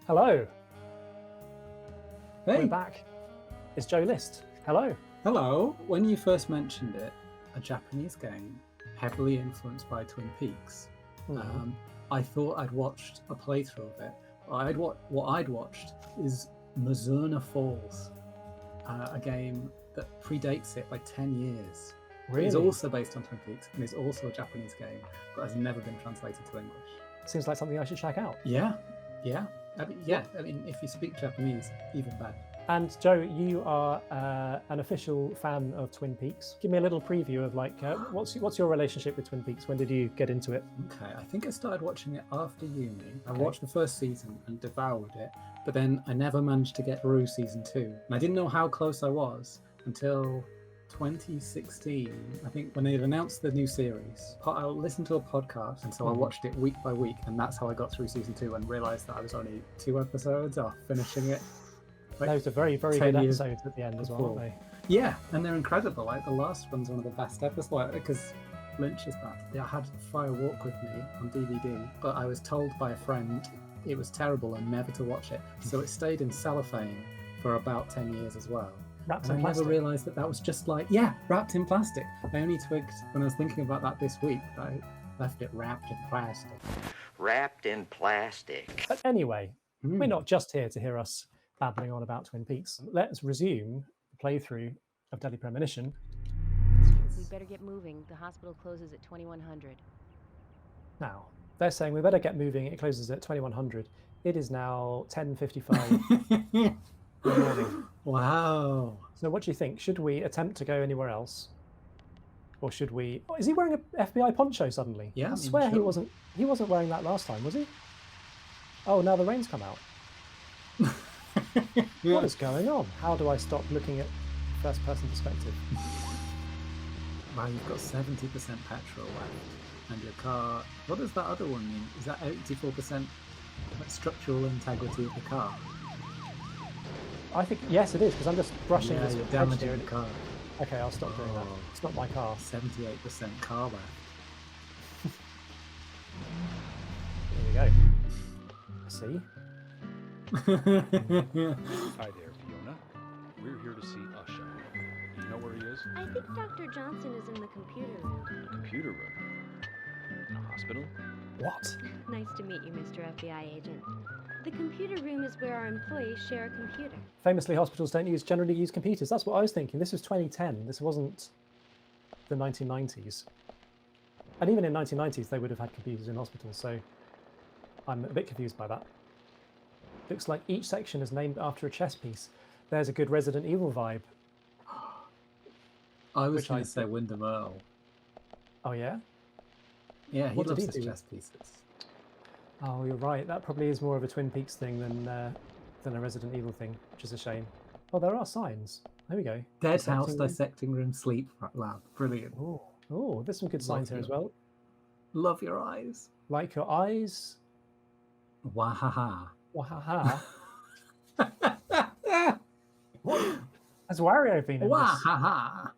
Hello. Hey. We're back. It's Joe List. Hello. Hello. When you first mentioned it, a Japanese game heavily influenced by Twin Peaks, I thought I'd watched a playthrough of it. What I'd watched is Mazurna Falls, a game that predates it by 10 years. Really? It's also based on Twin Peaks and is also a Japanese game, but has never been translated to English. Seems like something I should check out. Yeah. I mean, if you speak Japanese, even better. And Joe, you are an official fan of Twin Peaks. Give me a little preview of what's your relationship with Twin Peaks? When did you get into it? Okay, I think I started watching it after uni. I watched the first season and devoured it, but then I never managed to get through season 2. And I didn't know how close I was until 2016, I think, when they had announced the new series. I listened to a podcast, and so I watched it week by week, and that's how I got through season 2 and realised that I was only 2 episodes off finishing it. Those are very, very good episodes at the end as well, aren't they? Yeah, and they're incredible. Like, the last one's one of the best episodes, because Lynch is bad. I had Fire Walk with me on DVD, but I was told by a friend it was terrible and never to watch it. So it stayed in cellophane for about 10 years as well. Wrapped and in I never plastic. realised that was just like, wrapped in plastic. I only twigged when I was thinking about that this week, that I left it wrapped in plastic. Wrapped in plastic. But anyway, we're not just here to hear us babbling on about Twin Peaks. Let's resume the playthrough of Deadly Premonition. We better get moving. The hospital closes at 2100. Now, they're saying we better get moving. It closes at 2100. It is now 10:55 in the morning. Wow. So what do you think? Should we attempt to go anywhere else? Or should we... Oh, is he wearing an FBI poncho suddenly? Yeah. I swear he wasn't wearing that last time, was he? Oh, now the rain's come out. What is going on? How do I stop looking at first-person perspective? Wow, you've got 70% petrol left. And your car... What does that other one mean? Is that 84% structural integrity of the car? I think, yes, it is, because I'm just brushing this. You're damaging the car. Okay, I'll stop doing that. It's not my car. 78% car left. There we go. See? Hi there, Fiona. We're here to see Usha. Do you know where he is? I think Dr. Johnson is in the computer room. The computer room. In a hospital? What? Nice to meet you, Mr. FBI agent. The computer room is where our employees share a computer. Famously, hospitals don't generally use computers. That's what I was thinking. This was 2010. This wasn't the 1990s. And even in 1990s, they would have had computers in hospitals, so I'm a bit confused by that. Looks like each section is named after a chess piece. There's a good Resident Evil vibe. I was going to say Wyndham Earl. Oh, yeah? Yeah, he loves his chess pieces. Oh, you're right. That probably is more of a Twin Peaks thing than a Resident Evil thing, which is a shame. Oh, there are signs. There we go. Dead house, dissecting room, sleep lab. Brilliant. Oh, there's some good signs here as well. Love your eyes. Like your eyes. Wahaha. Wahaha. What has Wario been in this? Wahaha.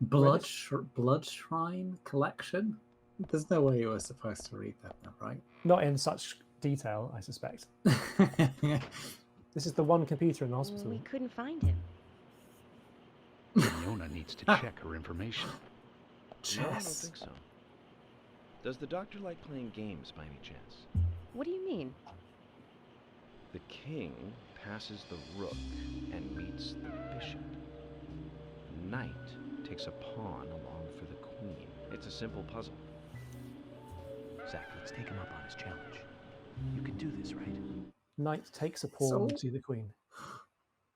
Blood Shrine Collection? There's no way you were supposed to read that, right? Not in such detail, I suspect. This is the one computer in the hospital. We couldn't find him. Fiona needs to check her information. Chess. No, I don't think so. Does the doctor like playing games by any chance? What do you mean? The king passes the rook and meets the bishop. Knight takes a pawn along for the queen. It's a simple puzzle. Zach, let's take him up on his challenge. You can do this, right? Knight takes a pawn to the queen.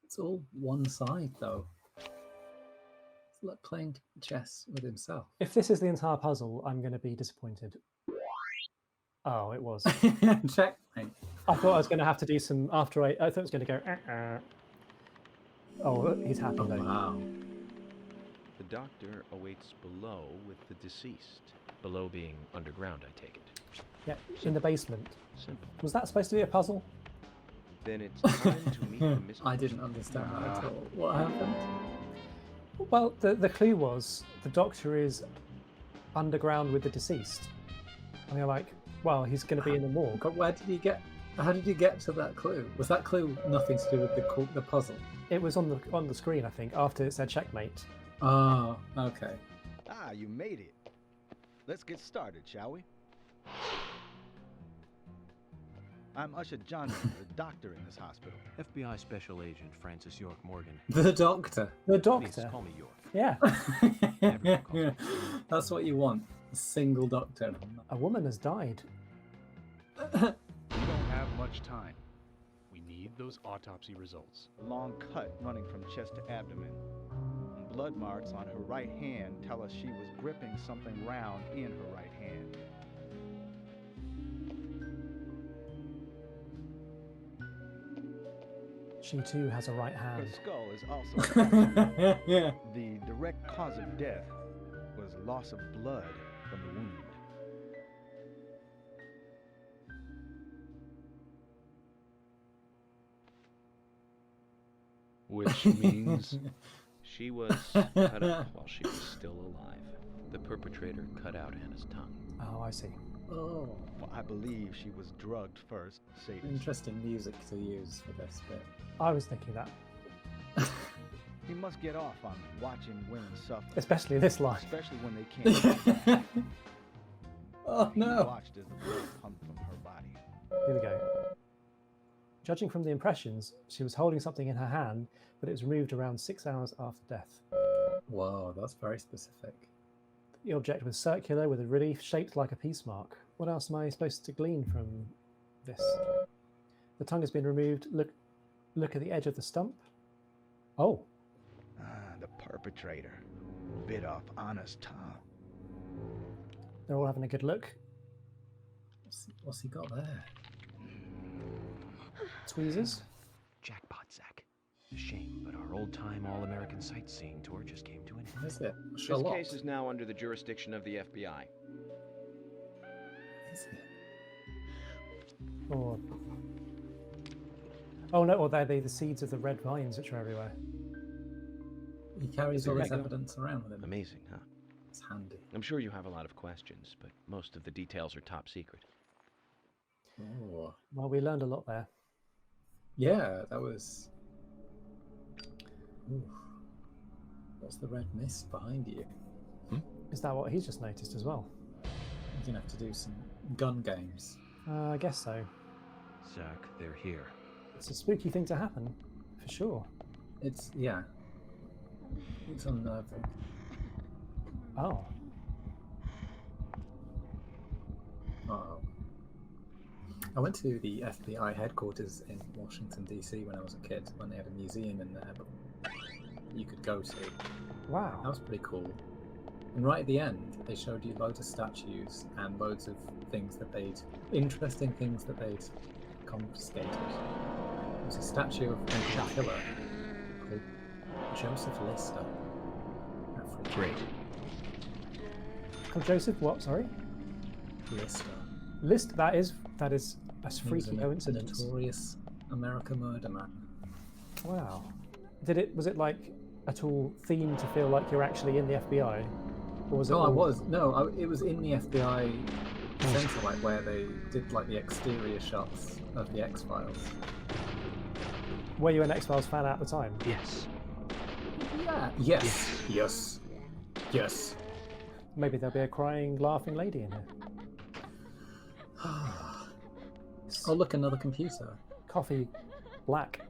It's all one side, though. It's like playing chess with himself. If this is the entire puzzle, I'm going to be disappointed. Oh, it was. Checkmate. I thought I was going to have to do some after I thought it was going to go. Oh, he's happy though. Wow. The doctor awaits below with the deceased. Below being underground, I take it. Yeah, in the basement. Simple. Was that supposed to be a puzzle? Then it's time to meet the missing. I didn't understand that at all. What happened? Well, the clue was the doctor is underground with the deceased. And you're like, well, he's going to be in the morgue. But where did he get How did you get to that clue? Was that clue nothing to do with the puzzle? It was on the screen, I think, after it said checkmate. Oh, okay. Ah, you made it. Let's get started, shall we? I'm Usher Johnson, the doctor in this hospital. FBI Special Agent Francis York Morgan. The doctor. The Please doctor. call me York. Yeah. Everyone calls me. That's what you want. A single doctor. A woman has died. We don't have much time. We need those autopsy results. A long cut running from chest to abdomen. Blood marks on her right hand tell us she was gripping something round in her right hand. She too has a right Her hand. skull is also Yeah. The direct cause of death was loss of blood from the wound. Which means she was cut up while she was still alive. The perpetrator cut out Anna's tongue. Oh, I see. Oh, Well, I believe she was drugged first, sadist. interesting music to use for this bit. I was thinking that. He must get off on watching women suffer, Especially this line. especially when they can't. Oh He no. watched as the blood pumped from her body. Here we go. Judging from the impressions, she was holding something in her hand, but it was removed around 6 hours after death. Whoa, that's very specific. The object was circular with a relief shaped like a peace mark. What else am I supposed to glean from this? The tongue has been removed. Look at the edge of the stump. Oh, Ah, the perpetrator bit off Anna's tongue. they're all having a good look. What's he got there? Tweezers. Jackpot, Zach. A shame, but our old-time all-American sightseeing tour just came to an end. What is it? This Charlotte. case is now under the jurisdiction of the FBI. Is it? Or oh no, or they're the seeds of the red vines which are everywhere. He carries all There this you go. evidence around with him. Amazing, huh? It's handy. I'm sure you have a lot of questions, but most of the details are top secret. Oh. Well, we learned a lot there. Yeah, that was. Ooh. What's the red mist behind you? Is that what he's just noticed as well? You're gonna have to do some gun games. I guess so. Zach, they're here. It's a spooky thing to happen, for sure. It's It's unnerving. Oh, Oh. I went to the FBI headquarters in Washington, D.C. when I was a kid, when they had a museum in there but you could go to. wow. That was pretty cool. And right at the end, they showed you loads of statues and loads of interesting things that they'd confiscated. There was a statue of Uncle Killer called Joseph Lister. That freaked me Great. Called Joseph what, sorry? out. Lister. List, that is a He was freaky a coincidence. notorious American murder man. Wow. Was it like at all themed to feel like you're actually in the FBI? Or was it No, I all- was. No, it was in the FBI center, like where they did like the exterior shots of the X-Files. Were you an X-Files fan at the time? Yes. Yeah. Yes. Yes. Yes. Maybe there'll be a crying, laughing lady in here. Oh, look, another computer. Coffee black.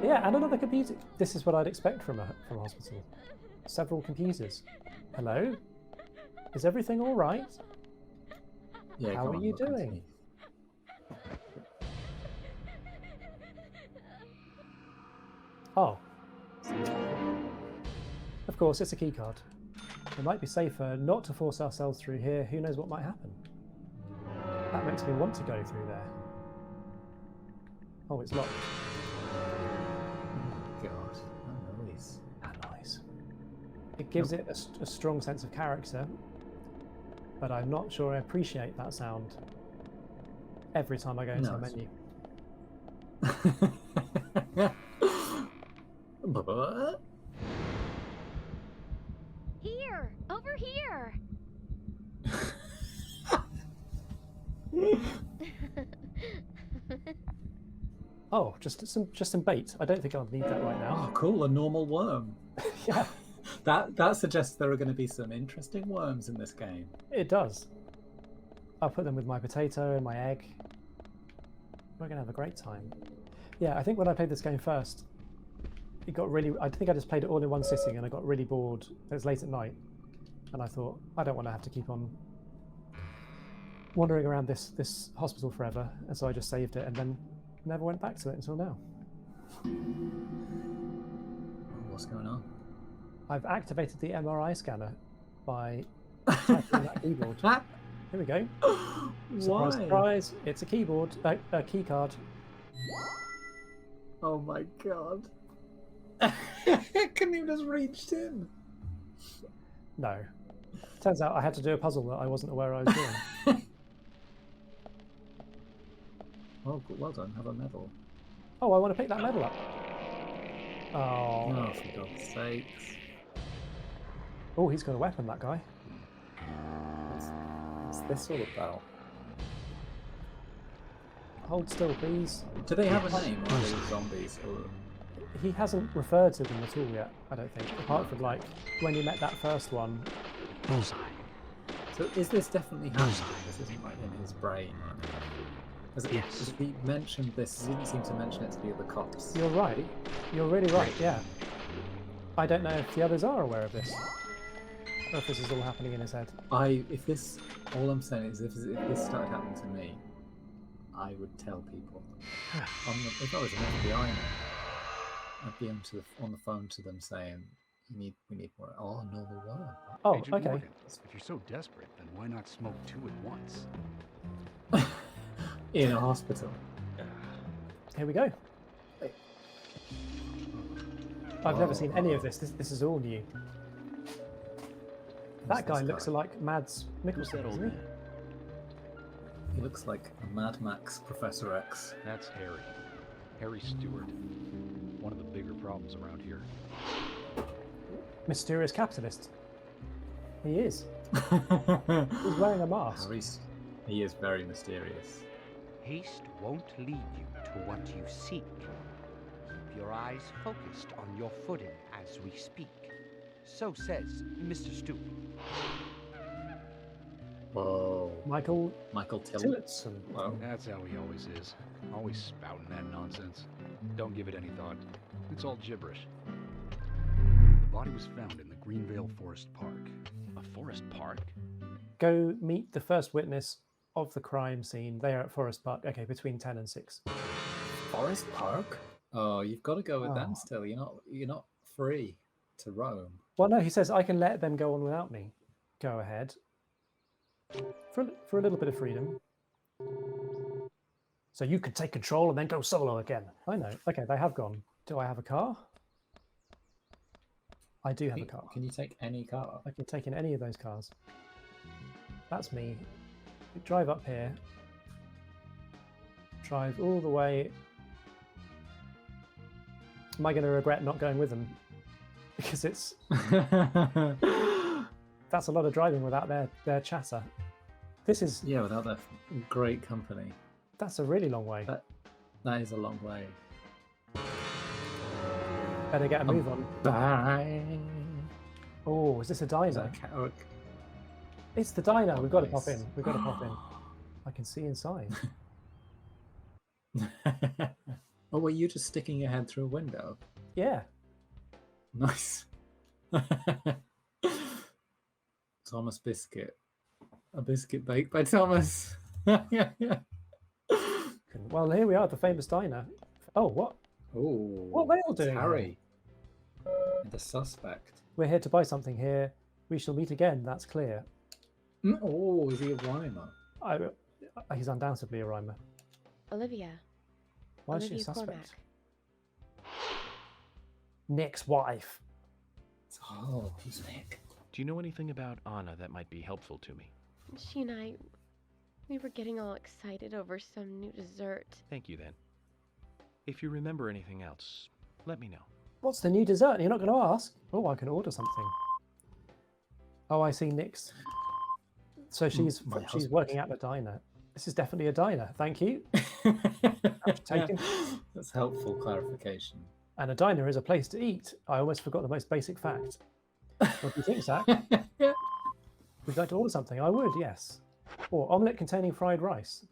Yeah, and another computer. This is what I'd expect from a hospital. Several computers. Hello? Is everything all right? Yeah, How come are on, you look into doing? me. Oh. Of course, it's a keycard. It might be safer not to force ourselves through here. Who knows what might happen? That makes me want to go through there. Oh, it's locked. God, that noise. That noise. It gives it a strong sense of character, but I'm not sure I appreciate that sound every time I go into No, a it's- menu. What? Here! Over here! Oh, just some bait. I don't think I'll need that right Oh, now. cool, a normal worm. Yeah, That suggests there are going to be some interesting worms in this game. it does. I'll put them with my potato and my egg. We're gonna have a great time. Yeah, I think when I played this game first, it got really. I think I just played it all in one sitting, and I got really bored. It was late at night, and I thought I don't want to have to keep on wandering around this hospital forever, and so I just saved it and then never went back to it until now. Oh, what's going on? I've activated the MRI scanner by typing on that keyboard. Here we go. Surprise, Why? surprise! It's a keyboard, a key card. Oh my god. Couldn't even just reached in. No. Turns out I had to do a puzzle that I wasn't aware I was doing. Oh, well done. Have a medal. Oh, I want to pick that medal up. Oh. Oh, for God's sakes. Oh, he's got a weapon, that guy. What's this all about? Hold still, please. Do they have a name, or are they zombies? Or... He hasn't referred to them at all yet, I don't think. Apart from, like, when you met that first one. Bullseye. So is this definitely happening? This isn't like in his brain or anything? Yes. Has he mentioned this? He didn't seem to mention it to the other cops. You're right. You're really right, yeah. I don't know if the others are aware of this. Or if this is all happening in his head. If this, all I'm saying is, if this started happening to me, I would tell people. If I was an FBI man, I'd be on the phone to them saying, we need more. Oh, normal worm. Oh, Agent okay. Morgan, if you're so desperate, then why not smoke two at once? In a hospital. Here we go. I've never seen any of this. This is all new. That guy looks like Mads Mikkelsen, doesn't he? He looks like a Mad Max Professor X. That's Harry. Harry Stewart. One of the bigger problems around here. Mysterious capitalist. He is. He's wearing a mask. He is very mysterious. Haste won't lead you to what you seek. Keep your eyes focused on your footing as we speak. So says Mr. Stewart. Whoa. Michael Tillotson. Tillotson. Whoa. That's how he always is. Always spouting that nonsense. Don't give it any thought. It's all gibberish. The body was found in the Greenvale Forest Park. A forest park? Go meet the first witness of the crime scene. They are at Forest Park. Okay, between 10 and 6. Forest Park? Oh, you've got to go with them Oh. still. You're not free to roam. Well, no, he says I can let them go on without me. Go ahead. For a little bit of freedom. So you could take control and then go solo again. I know. Okay, they have gone. Do I have a car? I do have a car. Can you take any car? I can take in any of those cars. That's me. Drive up here. Drive all the way. Am I going to regret not going with them? Because it's... That's a lot of driving without their chatter. This is... Yeah, without that great company. That's a really long way. That is a long way. Better get a move on. Bye. Oh, is this a Is diner? that a It's the diner. Oh, We've got to nice. pop in. We've got to pop in. I can see inside. Oh, were you just sticking your head through a window? Yeah. Nice. Thomas Biscuit. A biscuit baked by Thomas. Well, here we are, the famous diner. Oh, what? Oh, What are they all doing here? Harry. And the suspect. We're here to buy something here. We shall meet again, that's clear. Oh, is he a rhymer? He's undoubtedly a rhymer. Olivia. Why is she a Olivia suspect? Cormack. Nick's wife. Oh, who's Nick? Do you know anything about Anna that might be helpful to me? She and I, we were getting all excited over some new dessert. Thank you then. If you remember anything else, let me know. What's the new dessert? You're not going to ask? Oh, I can order something. Oh, I see Nick's. So she's my she's husband. working at the diner. This is definitely a diner. Thank you. Taken. That's helpful clarification. And a diner is a place to eat. I almost forgot the most basic fact. What do you think, Zach? Would you like to order something? I would, yes. Or omelette containing fried rice.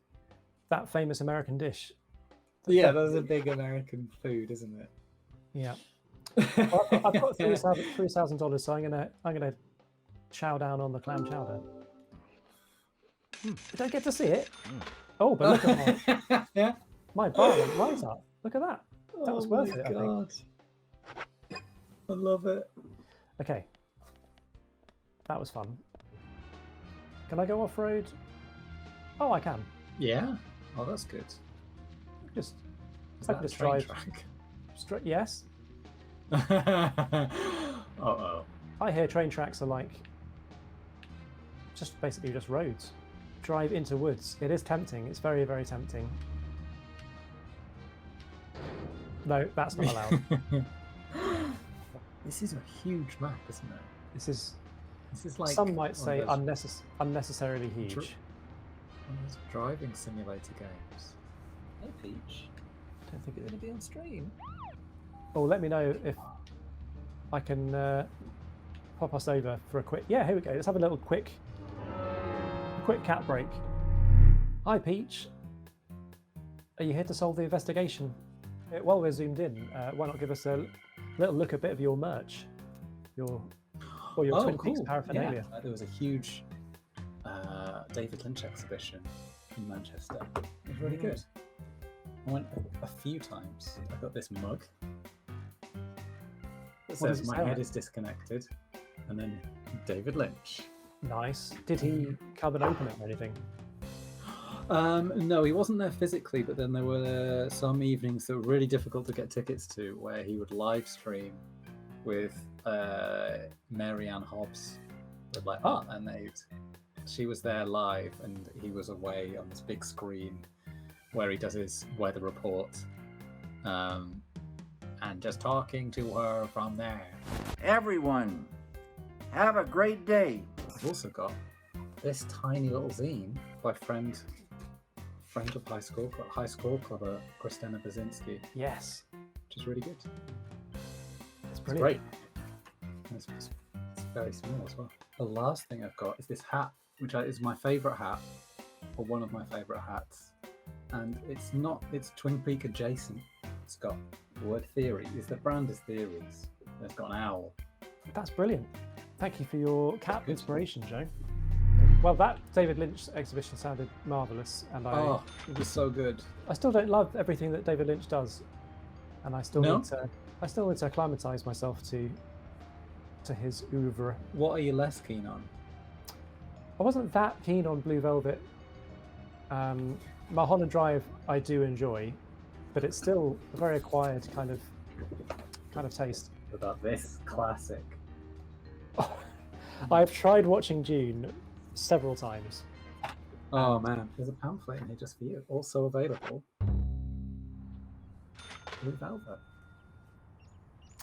That famous American dish. Yeah, that's a big American food, isn't it? Yeah. Well, I've got $3,000, so I'm gonna chow down on the clam chowder. Did I get to see it? Oh, but look at my bar went right up. Look at that. That was worth it, I think. I love it. Okay. That was fun. Can I go off-road? Oh, I can. Yeah. Oh, that's good. Just, Is I that can a just train drive. track? Straight, yes. Uh-oh. I hear train tracks are like just basically just roads. Drive into woods. It is tempting. It's very, very tempting. No, that's not allowed. This is a huge map, isn't it? This is like some might say one of those unnecessarily huge. one of those driving simulator games. Hey, Peach. Don't think You're going to be on stream. Oh, let me know if I can pop us over for a quick. Yeah, here we go. Let's have a little quick cat break. Hi, Peach. Are you here to solve the investigation? While we're zoomed in, why not give us a little look, a bit of your merch, your Twin Peaks paraphernalia? Yeah. There was a huge David Lynch exhibition in Manchester. It was really good. I went a few times. I got this mug that says my head is disconnected, and then David Lynch. Nice. Did he come and open it or anything? No, he wasn't there physically, but then there were some evenings that were really difficult to get tickets to, where he would live stream with Marianne Hobbs, with like Art and Aid. She was there live, and he was away on this big screen where he does his weather report, and just talking to her from there. Everyone, have a great day. I've also got this tiny little zine by friend of HiScore.Club, Christina Basinski. Yes. Which is really good. It's brilliant. Great. It's very small as well. The last thing I've got is this hat, which is my favourite hat, or one of my favourite hats. And it's Twin Peak adjacent. It's got the word theory. The brand is Theories. It's got an owl. That's brilliant. Thank you for your cat inspiration, Joe. Well, that David Lynch exhibition sounded marvellous, and it was so good. I still don't love everything that David Lynch does, and I still need to acclimatise myself to his oeuvre. What are you less keen on? I wasn't that keen on Blue Velvet. Mulholland Drive I do enjoy, but it's still a very acquired kind of taste. What about this classic? I've tried watching Dune several times. Oh man, there's a pamphlet in here just for you. Also available. Blue Velvet.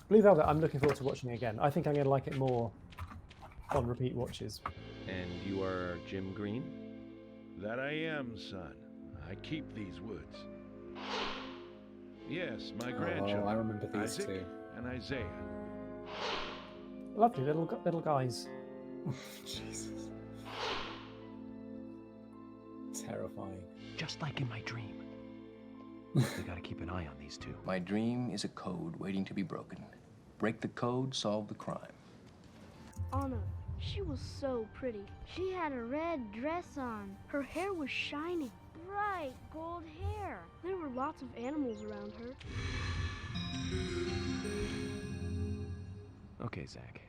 Blue Velvet, I'm looking forward to watching again. I think I'm going to like it more on repeat watches. And you are Jim Green? That I am, son. I keep these woods. Yes, my grandchildren. I remember these Isaac two. And Isaiah. Lovely little guys. Jesus. Terrifying. Just like in my dream. We gotta keep an eye on these two. My dream is a code waiting to be broken. Break the code, solve the crime. Anna, she was so pretty. She had a red dress on. Her hair was shiny. Bright gold hair. There were lots of animals around her. Okay, Zach.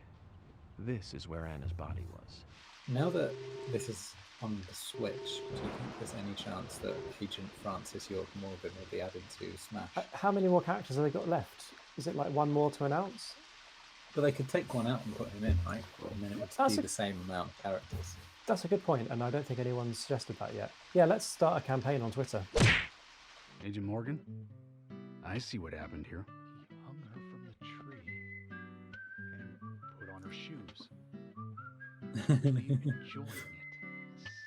This is where Anna's body was. Now that this is on the Switch, do you think there's any chance that Agent Francis York Morgan will be added to Smash? How many more characters have they got left? Is it like one more to announce? But they could take one out and put him in, right? And then it would be the same amount of characters. That's a good point, and I don't think anyone's suggested that yet. Yeah, let's start a campaign on Twitter. Agent Morgan, I see what happened here. He hung her from the tree and put on her shoes. Really enjoying it.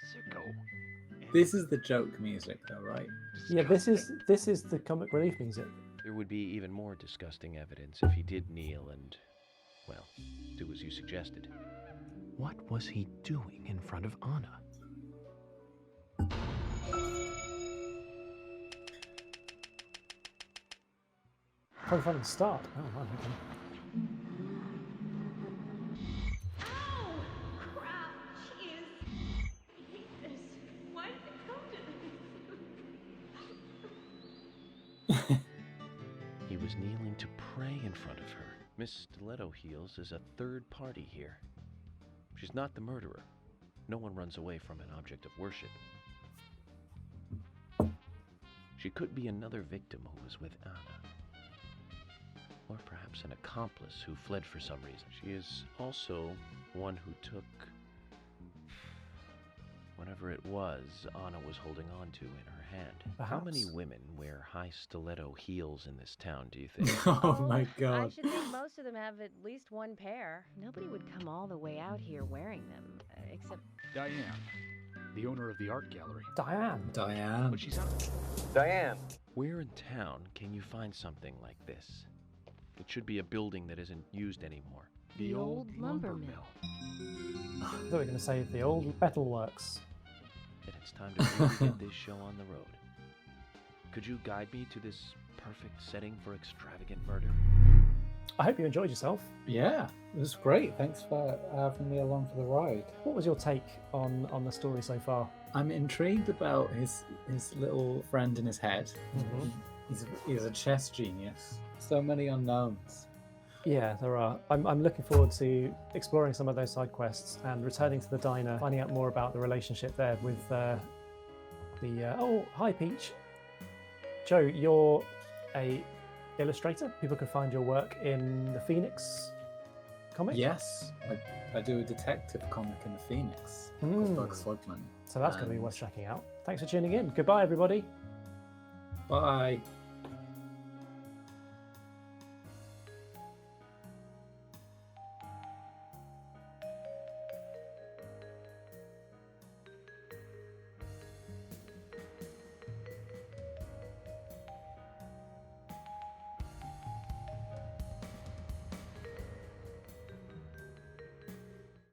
Sicko. This is the joke music, though, right? Yeah, this is the comic relief music. There would be even more disgusting evidence if he did kneel and, well, do as you suggested. What was he doing in front of Anna? Probably fun to start. Oh, right, okay. He was kneeling to pray in front of her. Miss Stiletto Heels is a third party here. She's not the murderer. No one runs away from an object of worship. She could be another victim who was with Anna. Or perhaps an accomplice who fled for some reason. She is also one who took whatever it was Anna was holding on to in her hand. Perhaps. How many women wear high stiletto heels in this town, do you think? Oh my I god. should think most of them have at least one pair. Nobody would come all the way out here wearing them, except Diane, the owner of the art gallery. Diane. But she's out. Diane! Where in town can you find something like this? It should be a building that isn't used anymore. the old lumber mill. I thought we were going to say the old metal works. And it's time to really get this show on the road. Could you guide me to this perfect setting for extravagant murder? I hope you enjoyed yourself. Yeah, it was great. Thanks for having me along for the ride. What was your take on the story so far? I'm intrigued about his little friend in his head. He's a chess genius. So many unknowns. Yeah, there are. I'm looking forward to exploring some of those side quests and returning to the diner, finding out more about the relationship there with oh, hi Peach. Joe, you're a illustrator. People can find your work in the Phoenix comic. Yes, I do a detective comic in the Phoenix called Bug Slugman. So that's going to be worth checking out. Thanks for tuning in. Goodbye, everybody. Bye.